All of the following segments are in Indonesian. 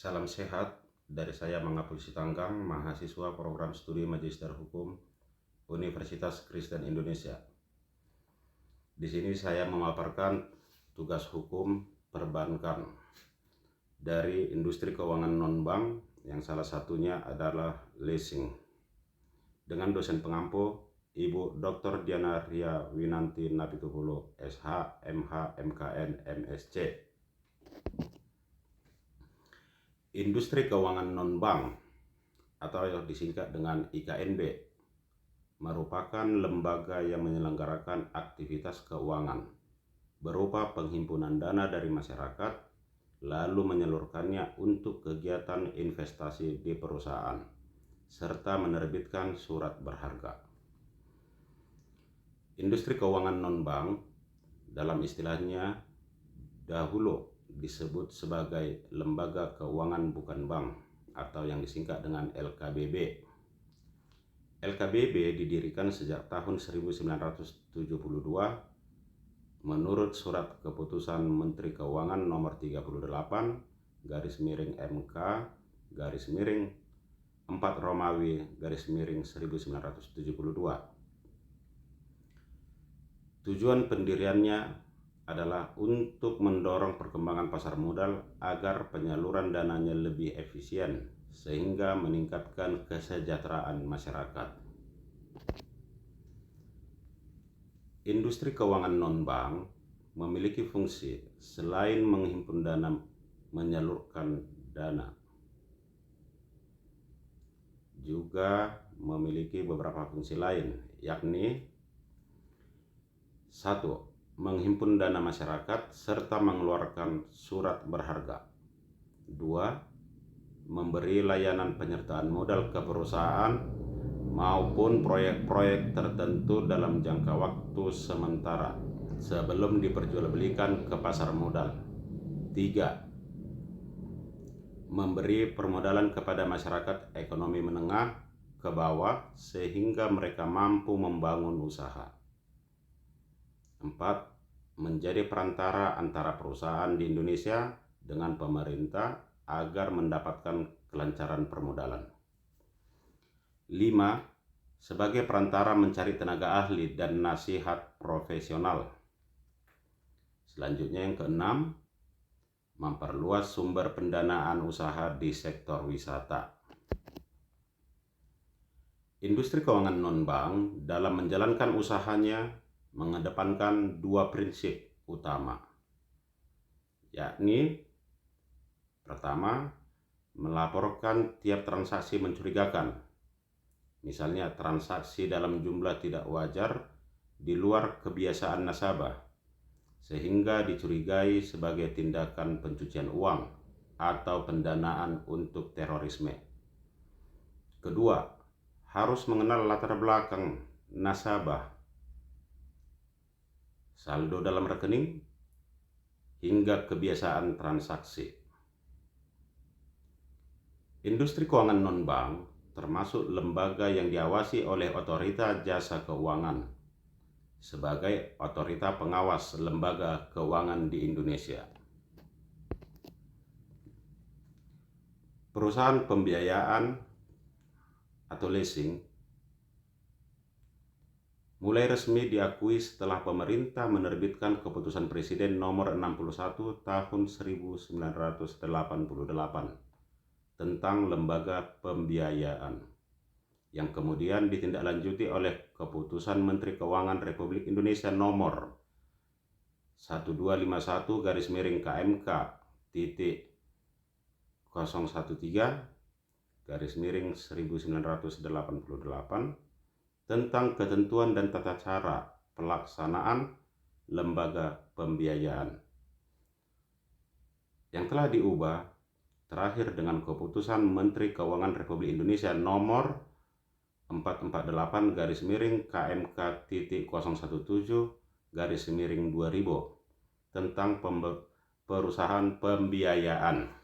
Salam sehat dari saya Mangapul Sitanggang, mahasiswa program studi Magister Hukum Universitas Kristen Indonesia. Di sini saya memaparkan tugas hukum perbankan dari industri keuangan non-bank yang salah satunya adalah leasing. Dengan dosen pengampu Ibu Dr. Diana Ria Winanti Napitupulo, SH, MH, MKN, MSc. Industri keuangan non-bank atau yang disingkat dengan IKNB merupakan lembaga yang menyelenggarakan aktivitas keuangan berupa penghimpunan dana dari masyarakat lalu menyalurkannya untuk kegiatan investasi di perusahaan serta menerbitkan surat berharga. Industri keuangan non-bank dalam istilahnya dahulu disebut sebagai lembaga keuangan bukan bank atau yang disingkat dengan LKBB. LKBB didirikan sejak tahun 1972 menurut surat keputusan Menteri Keuangan nomor 38/MK/4 Romawi/1972. Tujuan pendiriannya adalah untuk mendorong perkembangan pasar modal agar penyaluran dananya lebih efisien sehingga meningkatkan kesejahteraan masyarakat. Industri keuangan non-bank memiliki fungsi selain menghimpun dana, menyalurkan dana, juga memiliki beberapa fungsi lain, yakni 1. Menghimpun dana masyarakat serta mengeluarkan surat berharga. 2. Memberi layanan penyertaan modal ke perusahaan maupun proyek-proyek tertentu dalam jangka waktu sementara sebelum diperjualbelikan ke pasar modal. 3. Memberi permodalan kepada masyarakat ekonomi menengah ke bawah sehingga mereka mampu membangun usaha. 4. Menjadi perantara antara perusahaan di Indonesia dengan pemerintah agar mendapatkan kelancaran permodalan. 5. Sebagai perantara mencari tenaga ahli dan nasihat profesional. Selanjutnya yang ke-6, memperluas sumber pendanaan usaha di sektor wisata. Industri keuangan non-bank dalam menjalankan usahanya mengedepankan dua prinsip utama, yakni pertama, melaporkan tiap transaksi mencurigakan, misalnya transaksi dalam jumlah tidak wajar di luar kebiasaan nasabah sehingga dicurigai sebagai tindakan pencucian uang atau pendanaan untuk terorisme. Kedua, harus mengenal latar belakang nasabah, saldo dalam rekening, hingga kebiasaan transaksi. Industri keuangan non-bank termasuk lembaga yang diawasi oleh Otorita Jasa Keuangan sebagai otorita pengawas lembaga keuangan di Indonesia. Perusahaan pembiayaan atau leasing mulai resmi diakui setelah pemerintah menerbitkan Keputusan Presiden nomor 61 tahun 1988 tentang lembaga pembiayaan, yang kemudian ditindaklanjuti oleh Keputusan Menteri Keuangan Republik Indonesia nomor 1251/KMK/013/1988 tentang ketentuan dan tata cara pelaksanaan lembaga pembiayaan, yang telah diubah terakhir dengan Keputusan Menteri Keuangan Republik Indonesia nomor 448/KMK.017/2000 tentang perusahaan pembiayaan.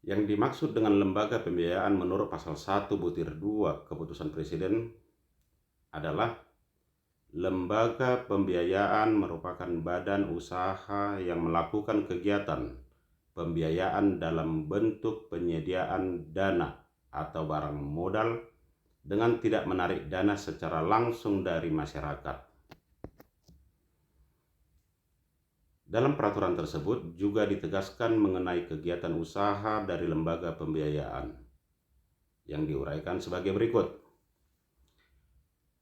Yang dimaksud dengan lembaga pembiayaan menurut pasal 1/2 Keputusan Presiden adalah lembaga pembiayaan merupakan badan usaha yang melakukan kegiatan pembiayaan dalam bentuk penyediaan dana atau barang modal dengan tidak menarik dana secara langsung dari masyarakat. Dalam peraturan tersebut juga ditegaskan mengenai kegiatan usaha dari lembaga pembiayaan yang diuraikan sebagai berikut.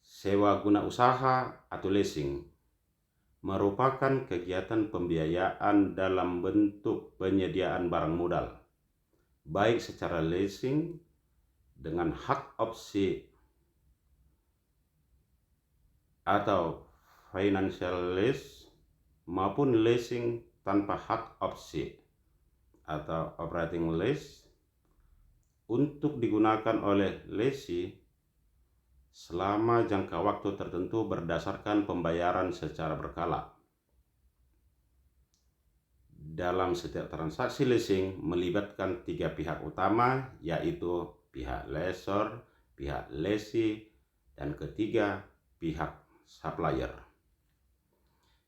Sewa guna usaha atau leasing merupakan kegiatan pembiayaan dalam bentuk penyediaan barang modal, baik secara leasing dengan hak opsi atau financial lease maupun leasing tanpa hak opsi atau operating lease untuk digunakan oleh lessee selama jangka waktu tertentu berdasarkan pembayaran secara berkala. Dalam setiap transaksi leasing melibatkan 3 pihak utama, yaitu pihak lessor, pihak lessee, dan ketiga pihak supplier.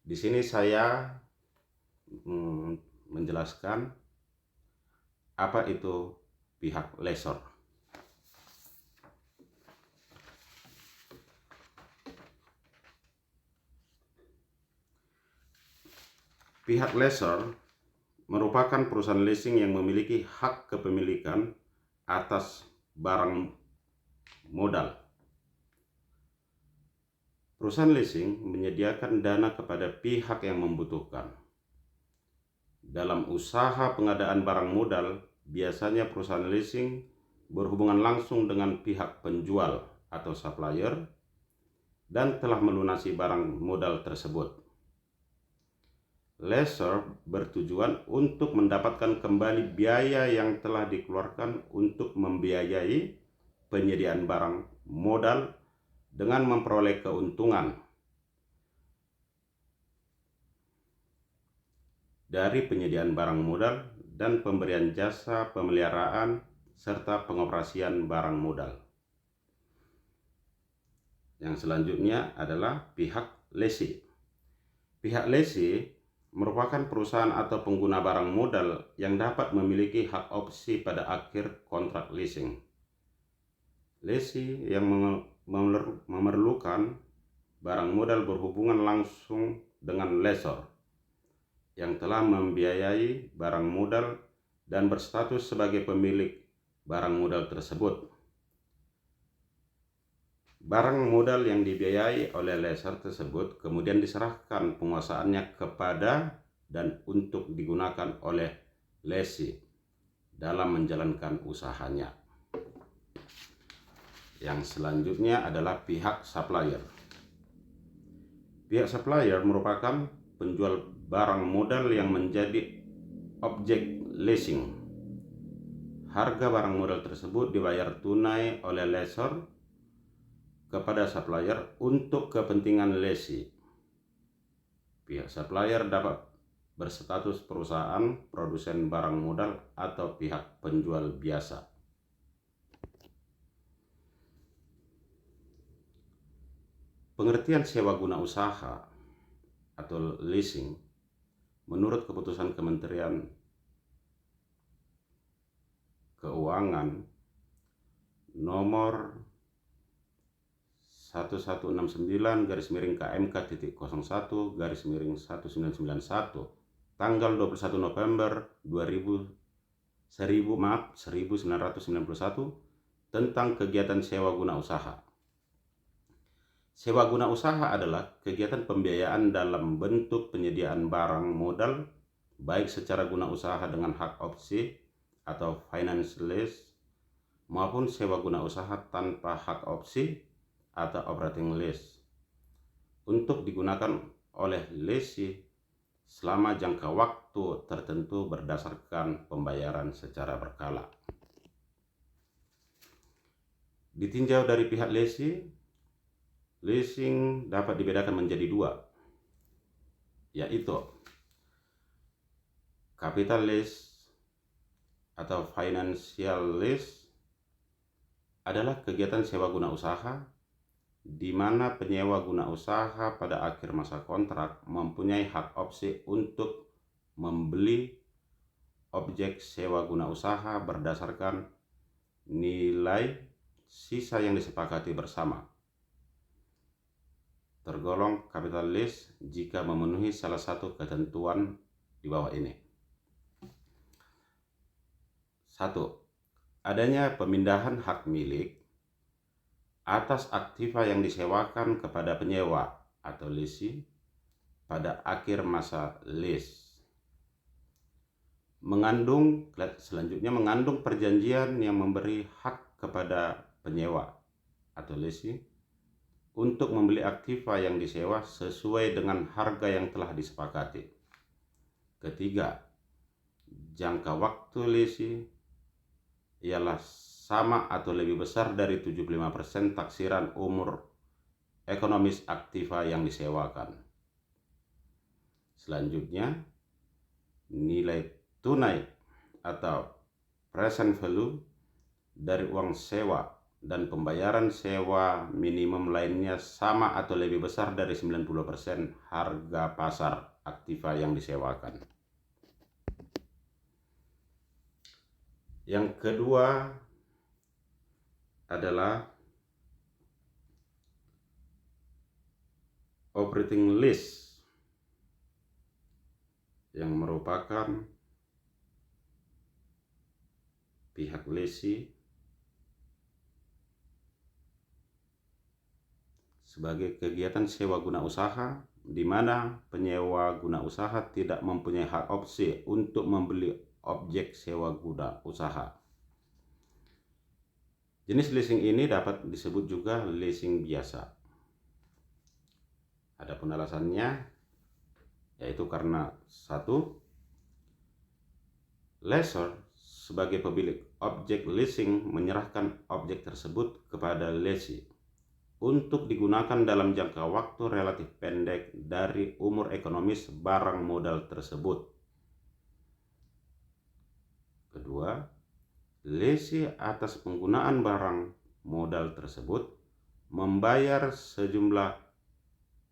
Di sini saya menjelaskan apa itu pihak lessor. Pihak lessor merupakan perusahaan leasing yang memiliki hak kepemilikan atas barang modal. Perusahaan leasing menyediakan dana kepada pihak yang membutuhkan. Dalam usaha pengadaan barang modal, biasanya perusahaan leasing berhubungan langsung dengan pihak penjual atau supplier dan telah melunasi barang modal tersebut. Lessor bertujuan untuk mendapatkan kembali biaya yang telah dikeluarkan untuk membiayai penyediaan barang modal dengan memperoleh keuntungan dari penyediaan barang modal dan pemberian jasa pemeliharaan serta pengoperasian barang modal. Yang selanjutnya adalah pihak lessee. Pihak lessee merupakan perusahaan atau pengguna barang modal yang dapat memiliki hak opsi pada akhir kontrak leasing. Lessee yang memerlukan barang modal berhubungan langsung dengan lessor yang telah membiayai barang modal dan berstatus sebagai pemilik barang modal tersebut. Barang modal yang dibiayai oleh lessor tersebut kemudian diserahkan penguasaannya kepada dan untuk digunakan oleh lessee dalam menjalankan usahanya. Yang selanjutnya adalah pihak supplier. Pihak supplier merupakan penjual barang modal yang menjadi objek leasing. Harga barang modal tersebut dibayar tunai oleh lessor kepada supplier untuk kepentingan lessee. Pihak supplier dapat berstatus perusahaan produsen barang modal atau pihak penjual biasa. Pengertian sewa guna usaha atau leasing menurut keputusan Kementerian Keuangan nomor 1169/KMK.01/1991 tanggal 21 November 1991 tentang kegiatan sewa guna usaha. Sewa guna usaha adalah kegiatan pembiayaan dalam bentuk penyediaan barang modal baik secara guna usaha dengan hak opsi atau finance lease maupun sewa guna usaha tanpa hak opsi atau operating lease untuk digunakan oleh lessee selama jangka waktu tertentu berdasarkan pembayaran secara berkala. Ditinjau dari pihak lessee, leasing dapat dibedakan menjadi 2, yaitu capital lease atau financial lease adalah kegiatan sewa guna usaha di mana penyewa guna usaha pada akhir masa kontrak mempunyai hak opsi untuk membeli objek sewa guna usaha berdasarkan nilai sisa yang disepakati bersama. Tergolong capital lease jika memenuhi salah satu ketentuan di bawah ini. 1. Adanya pemindahan hak milik atas aktiva yang disewakan kepada penyewa atau lessee pada akhir masa lease. Selanjutnya mengandung perjanjian yang memberi hak kepada penyewa atau lessee untuk membeli aktiva yang disewa sesuai dengan harga yang telah disepakati. Ketiga, jangka waktu lessee ialah sama atau lebih besar dari 75% taksiran umur ekonomis aktiva yang disewakan. Selanjutnya, nilai tunai atau present value dari uang sewa dan pembayaran sewa minimum lainnya sama atau lebih besar dari 90% harga pasar aktiva yang disewakan. Yang kedua adalah operating lease yang merupakan pihak lessee sebagai kegiatan sewa guna usaha di mana penyewa guna usaha tidak mempunyai hak opsi untuk membeli objek sewa guna usaha. Jenis leasing ini dapat disebut juga leasing biasa. Adapun alasannya yaitu karena 1. Lessor sebagai pemilik objek leasing menyerahkan objek tersebut kepada lessee untuk digunakan dalam jangka waktu relatif pendek dari umur ekonomis barang modal tersebut. Kedua, lessee atas penggunaan barang modal tersebut membayar sejumlah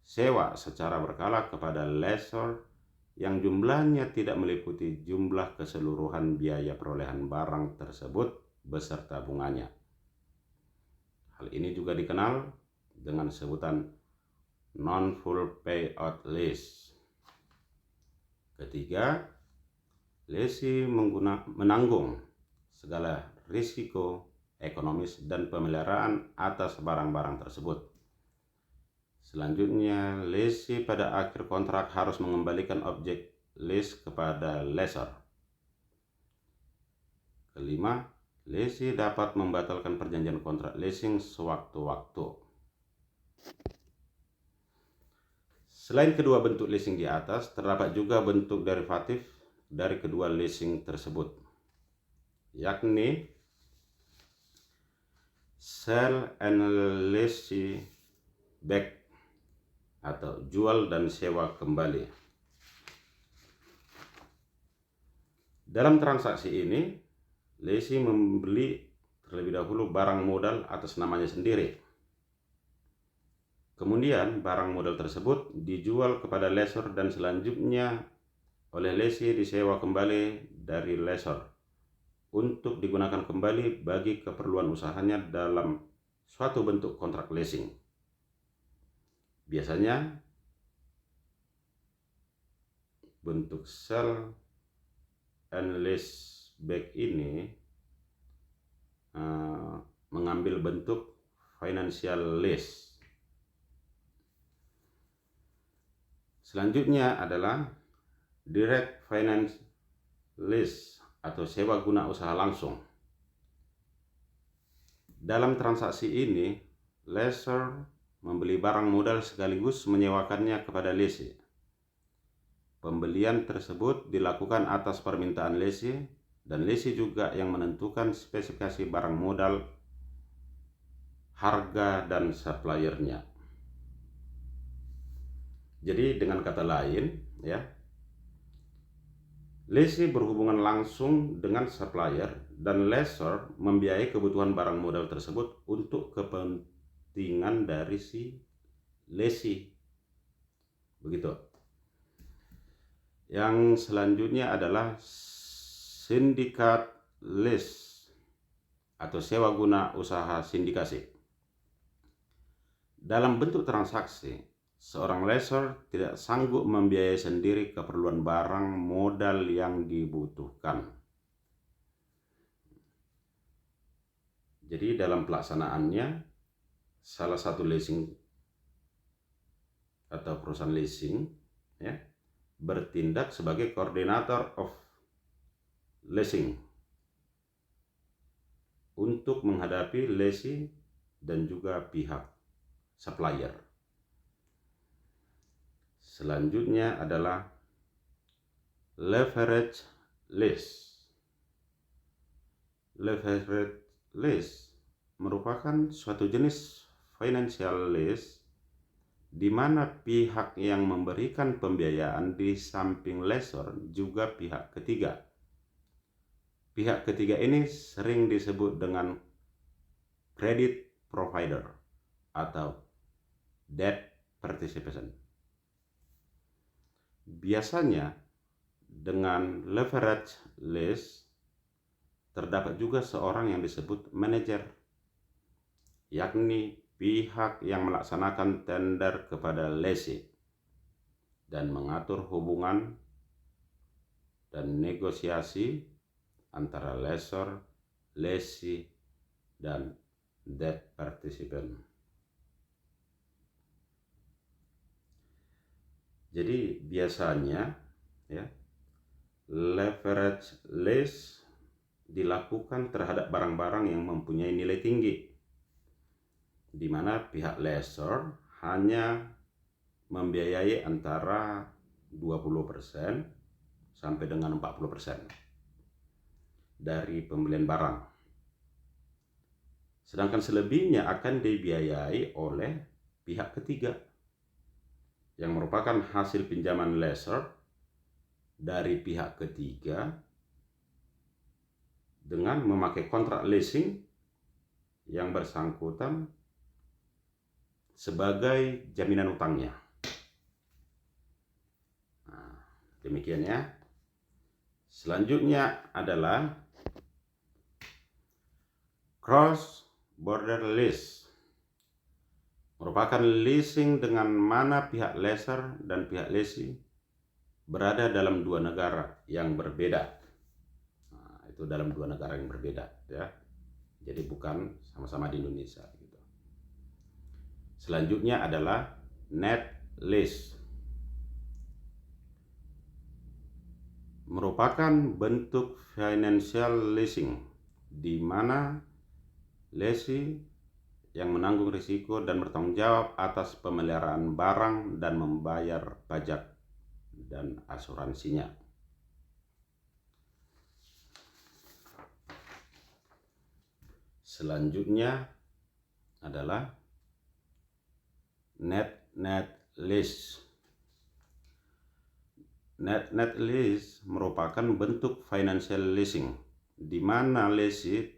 sewa secara berkala kepada lessor yang jumlahnya tidak meliputi jumlah keseluruhan biaya perolehan barang tersebut beserta bunganya. Hal ini juga dikenal dengan sebutan non-full payout lease. Ketiga, lessee menanggung segala risiko ekonomis dan pemeliharaan atas barang-barang tersebut. Selanjutnya, lessee pada akhir kontrak harus mengembalikan objek lease kepada lessor. Kelima, lessee dapat membatalkan perjanjian kontrak leasing sewaktu-waktu. Selain kedua bentuk leasing di atas, terdapat juga bentuk derivatif dari kedua leasing tersebut, yakni sell and lease back atau jual dan sewa kembali. Dalam transaksi ini, lessee membeli terlebih dahulu barang modal atas namanya sendiri. Kemudian barang modal tersebut dijual kepada lessor dan selanjutnya oleh lessee disewa kembali dari lessor untuk digunakan kembali bagi keperluan usahanya dalam suatu bentuk kontrak leasing. Biasanya bentuk sell and lease back ini mengambil bentuk financial lease. Selanjutnya adalah direct finance lease atau sewa guna usaha langsung. Dalam transaksi ini, lessor membeli barang modal sekaligus menyewakannya kepada lessee. Pembelian tersebut dilakukan atas permintaan lessee dan lessee juga yang menentukan spesifikasi barang modal, harga, dan suppliernya. Jadi dengan kata lain, lessee berhubungan langsung dengan supplier dan lessor membiayai kebutuhan barang modal tersebut untuk kepentingan dari si lessee. Begitu. Yang selanjutnya adalah sindikat lease atau sewa guna usaha sindikasi. Dalam bentuk transaksi, seorang lessor tidak sanggup membiayai sendiri keperluan barang modal yang dibutuhkan. Jadi dalam pelaksanaannya, salah satu leasing atau perusahaan leasing ya, bertindak sebagai koordinator of leasing untuk menghadapi lessee dan juga pihak supplier. Selanjutnya adalah leverage lease. Leverage lease merupakan suatu jenis financial lease di mana pihak yang memberikan pembiayaan di samping lessor juga pihak ketiga. Pihak ketiga ini sering disebut dengan credit provider atau debt participation. Biasanya dengan leverage lease terdapat juga seorang yang disebut manajer, yakni pihak yang melaksanakan tender kepada lessee dan mengatur hubungan dan negosiasi antara lessor, lessee, dan debt participant. Jadi biasanya ya, leverage lease dilakukan terhadap barang-barang yang mempunyai nilai tinggi, di mana pihak lessor hanya membiayai antara 20% sampai dengan 40% dari pembelian barang. Sedangkan selebihnya akan dibiayai oleh pihak ketiga yang merupakan hasil pinjaman lessor dari pihak ketiga dengan memakai kontrak leasing yang bersangkutan sebagai jaminan utangnya. Nah, demikian ya. Selanjutnya adalah cross border lease. Merupakan leasing dengan mana pihak lessor dan pihak lessee berada dalam dua negara yang berbeda. Itu dalam dua negara yang berbeda ya, jadi bukan sama-sama di Indonesia gitu. Selanjutnya adalah net lease, merupakan bentuk financial leasing di mana lessee yang menanggung risiko dan bertanggung jawab atas pemeliharaan barang dan membayar pajak dan asuransinya. Selanjutnya adalah net lease. Net lease merupakan bentuk financial leasing di mana lessee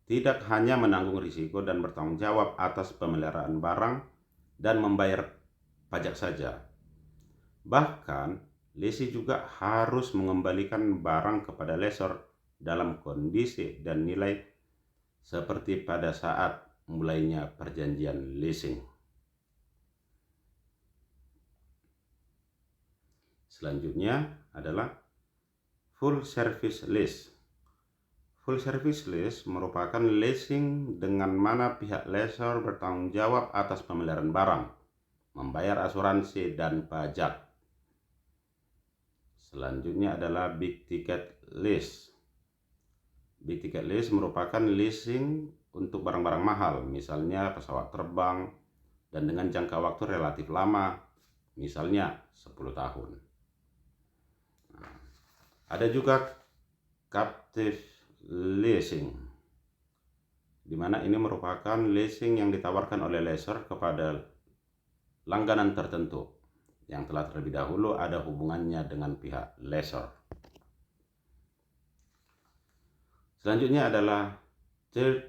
tidak hanya menanggung risiko dan bertanggung jawab atas pemeliharaan barang dan membayar pajak saja. Bahkan lessee juga harus mengembalikan barang kepada lessor dalam kondisi dan nilai seperti pada saat mulainya perjanjian leasing. Selanjutnya adalah full service lease. Full service lease merupakan leasing dengan mana pihak lessor bertanggung jawab atas pemeliharaan barang, membayar asuransi dan pajak. Selanjutnya adalah big ticket lease. Big ticket lease merupakan leasing untuk barang-barang mahal, misalnya pesawat terbang, dan dengan jangka waktu relatif lama, misalnya 10 tahun. Nah, ada juga captive leasing, di mana ini merupakan leasing yang ditawarkan oleh lessor kepada langganan tertentu yang telah terlebih dahulu ada hubungannya dengan pihak lessor. Selanjutnya adalah third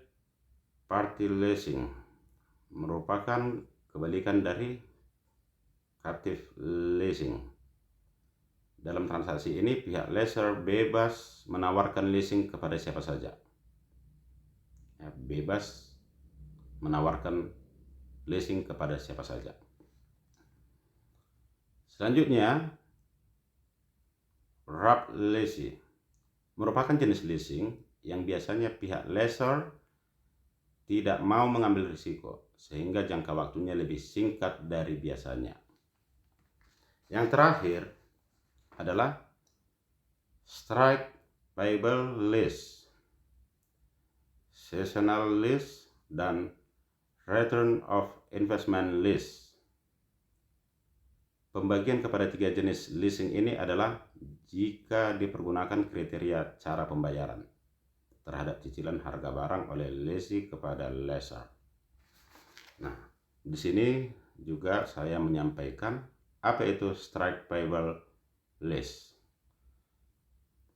party leasing, merupakan kebalikan dari captive leasing, dalam transaksi ini pihak lessor bebas menawarkan leasing kepada siapa saja. Ya, bebas menawarkan leasing kepada siapa saja. Selanjutnya, wrap leasing merupakan jenis leasing yang biasanya pihak lessor tidak mau mengambil risiko sehingga jangka waktunya lebih singkat dari biasanya. Yang terakhir adalah strike payable lease, seasonal lease, dan return of investment lease. Pembagian kepada 3 jenis leasing ini adalah jika dipergunakan kriteria cara pembayaran terhadap cicilan harga barang oleh lessee kepada lessor. Nah, di sini juga saya menyampaikan apa itu strike payable lease.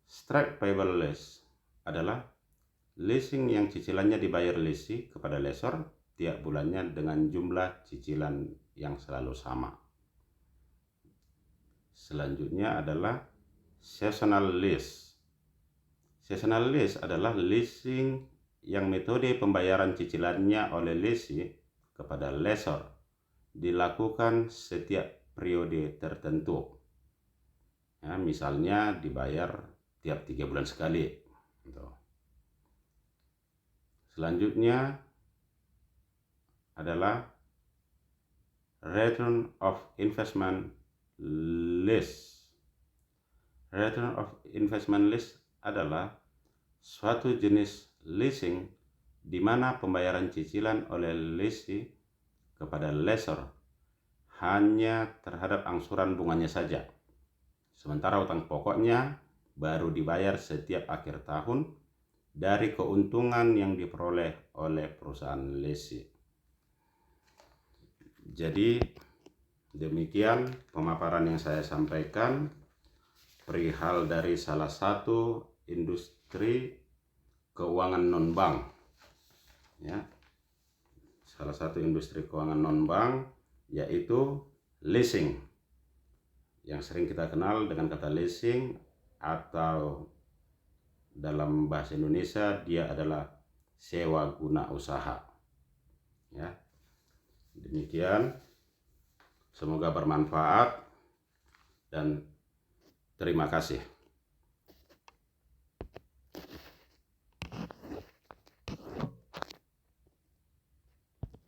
Strike payable lease adalah leasing yang cicilannya dibayar lessee kepada lessor tiap bulannya dengan jumlah cicilan yang selalu sama. Selanjutnya adalah seasonal lease. Seasonal lease adalah leasing yang metode pembayaran cicilannya oleh lessee kepada lessor dilakukan setiap periode tertentu. Ya, misalnya dibayar tiap 3 bulan sekali. Selanjutnya adalah return of investment lease. Return of investment lease adalah suatu jenis leasing di mana pembayaran cicilan oleh lessee kepada lessor hanya terhadap angsuran bunganya saja. Sementara utang pokoknya baru dibayar setiap akhir tahun dari keuntungan yang diperoleh oleh perusahaan lessee. Jadi demikian pemaparan yang saya sampaikan perihal dari salah satu industri keuangan non-bank. Ya, salah satu industri keuangan non-bank yaitu leasing, yang sering kita kenal dengan kata leasing, atau dalam bahasa Indonesia dia adalah sewa guna usaha. Ya, demikian, semoga bermanfaat dan terima kasih.